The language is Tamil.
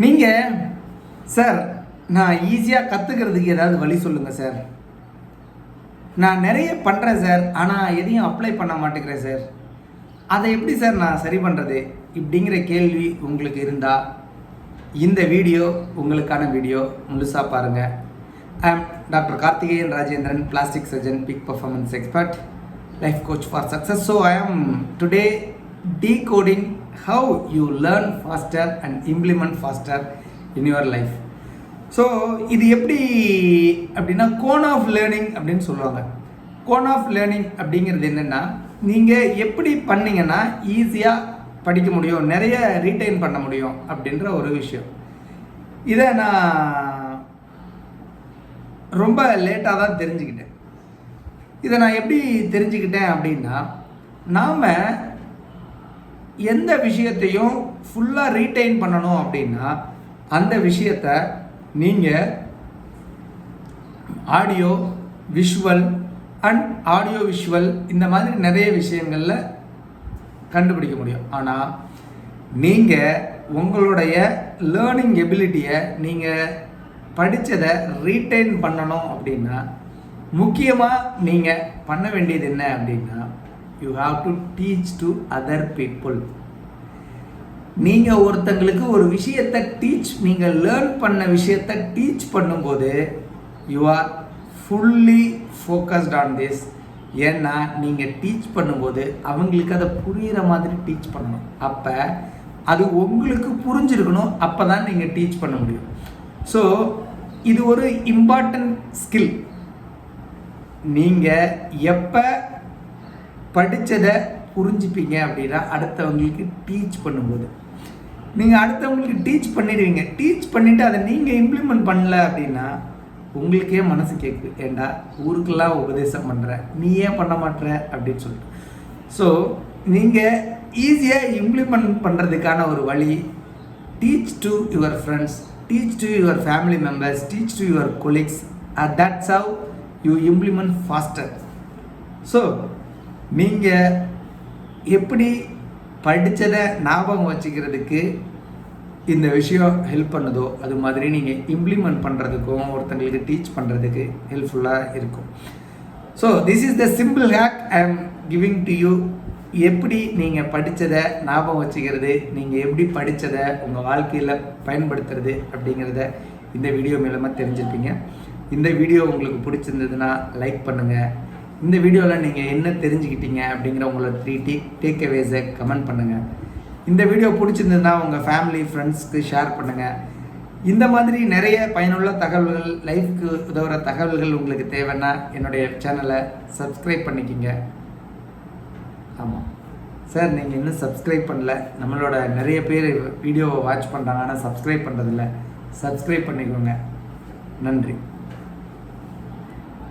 நீங்கள் சார் நான் ஈஸியாக கற்றுக்கிறதுக்கு ஏதாவது வழி சொல்லுங்கள் சார். நான் நிறைய பண்ணுறேன் சார், ஆனால் எதையும் அப்ளை பண்ண மாட்டேங்கிறேன் சார். அதை எப்படி சார் நான் சரி பண்ணுறது இப்படிங்கிற கேள்வி உங்களுக்கு இருந்தால் இந்த வீடியோ உங்களுக்கான வீடியோ முழுசாக பாருங்கள். I am doctor Karthikeyan Rajendran, plastic surgeon, peak performance expert, life coach for success. So I am today decoding how you learn faster and implement faster in your life. So இது எப்படி அப்படின்னா கோன் ஆஃப் லேர்னிங் அப்படின்னு சொல்லுவாங்க. கோன் ஆஃப் லேர்னிங் அப்படிங்கிறது என்னென்னா, நீங்கள் எப்படி பண்ணிங்கன்னா ஈஸியாக படிக்க முடியும், நிறைய ரீட்டைன் பண்ண முடியும் அப்படின்ற ஒரு விஷயம். இதை நான் ரொம்ப லேட்டாக தான் தெரிஞ்சுக்கிட்டேன். இதை நான் எப்படி தெரிஞ்சுக்கிட்டேன் அப்படின்னா, நாம் எந்த விஷயத்தையும் ஃபுல்லாக ரீட்டைன் பண்ணணும் அப்படின்னா அந்த விஷயத்தை நீங்கள் audio visual and audio visual இந்த மாதிரி நிறைய விஷயங்களில் கண்டுபிடிக்க முடியும். ஆனால் நீங்கள் உங்களுடைய லேர்னிங் எபிலிட்டியை நீங்கள் படித்ததை ரீட்டைன் பண்ணணும் அப்படின்னா முக்கியமாக நீங்கள் பண்ண வேண்டியது என்ன அப்படின்னா, you have to teach to other people. நீங்கள் ஒருத்தங்களுக்கு ஒரு விஷயத்தை நீங்கள் லேர்ன் பண்ண விஷயத்தை டீச் பண்ணும்போது you are fully focused on this. ஏன்னா நீங்கள் டீச் பண்ணும்போது அவங்களுக்கு அதை புரிகிற மாதிரி டீச் பண்ணணும். அப்போ அது உங்களுக்கு புரிஞ்சிருக்கணும், அப்போ தான் நீங்கள் டீச் பண்ண முடியும். ஸோ இது ஒரு இம்பார்ட்டன்ட் ஸ்கில். நீங்கள் எப்போ படித்ததை புரிஞ்சுப்பீங்க அப்படின்னா அடுத்தவங்களுக்கு டீச் பண்ணும்போது. நீங்கள் அடுத்தவங்களுக்கு டீச் பண்ணிடுவீங்க. டீச் பண்ணிவிட்டு அதை நீங்கள் இம்ப்ளிமெண்ட் பண்ணல அப்படின்னா உங்களுக்கே மனசு கேட்குது, ஏண்டா ஊருக்கெல்லாம் உபதேசம் பண்ணுற, நீ ஏன் பண்ண மாட்டேற அப்படின்னு சொல்லிட்டு. ஸோ நீங்கள் ஈஸியாக இம்ப்ளிமெண்ட் பண்ணுறதுக்கான ஒரு வழி, teach to your friends, teach to your family members, teach to your colleagues. That's how you implement faster. So நீங்கள் எப்படி படித்ததை ஞாபகம் வச்சுக்கிறதுக்கு இந்த விஷயம் ஹெல்ப் பண்ணுதோ அது மாதிரி நீங்கள் இம்ப்ளிமெண்ட் பண்ணுறதுக்கும் ஒருத்தங்களுக்கு டீச் பண்ணுறதுக்கு ஹெல்ப்ஃபுல்லாக இருக்கும். So this is the simple hack I am giving to you. எப்படி நீங்கள் படித்ததை ஞாபகம் வச்சுக்கிறது, நீங்கள் எப்படி படித்ததை உங்கள் வாழ்க்கையில் பயன்படுத்துறது அப்படிங்கிறத இந்த வீடியோ மூலமாக தெரிஞ்சிருப்பீங்க. இந்த வீடியோ உங்களுக்கு பிடிச்சிருந்ததுன்னா லைக் பண்ணுங்கள். இந்த வீடியோவில் நீங்கள் என்ன தெரிஞ்சுக்கிட்டீங்க அப்படிங்கிற உங்களோட 3 டேக்அவேஸை கமெண்ட் பண்ணுங்கள். இந்த வீடியோ பிடிச்சிருந்ததுன்னா உங்கள் ஃபேமிலி ஃப்ரெண்ட்ஸ்க்கு ஷேர் பண்ணுங்கள். இந்த மாதிரி நிறைய பயனுள்ள தகவல்கள், லைஃப்க்கு உதவுற தகவல்கள் உங்களுக்கு தேவைன்னா என்னுடைய சேனலை சப்ஸ்கிரைப் பண்ணிக்கிங்க. ஆமாம் சார், நீங்கள் இன்னும் சப்ஸ்கிரைப் பண்ணல. நம்மளோட நிறைய பேர் வீடியோவை வாட்ச் பண்ணுறாங்க, ஆனால் சப்ஸ்கிரைப் பண்ணுறதில்ல. சப்ஸ்கிரைப் பண்ணிக்கோங்க. நன்றி.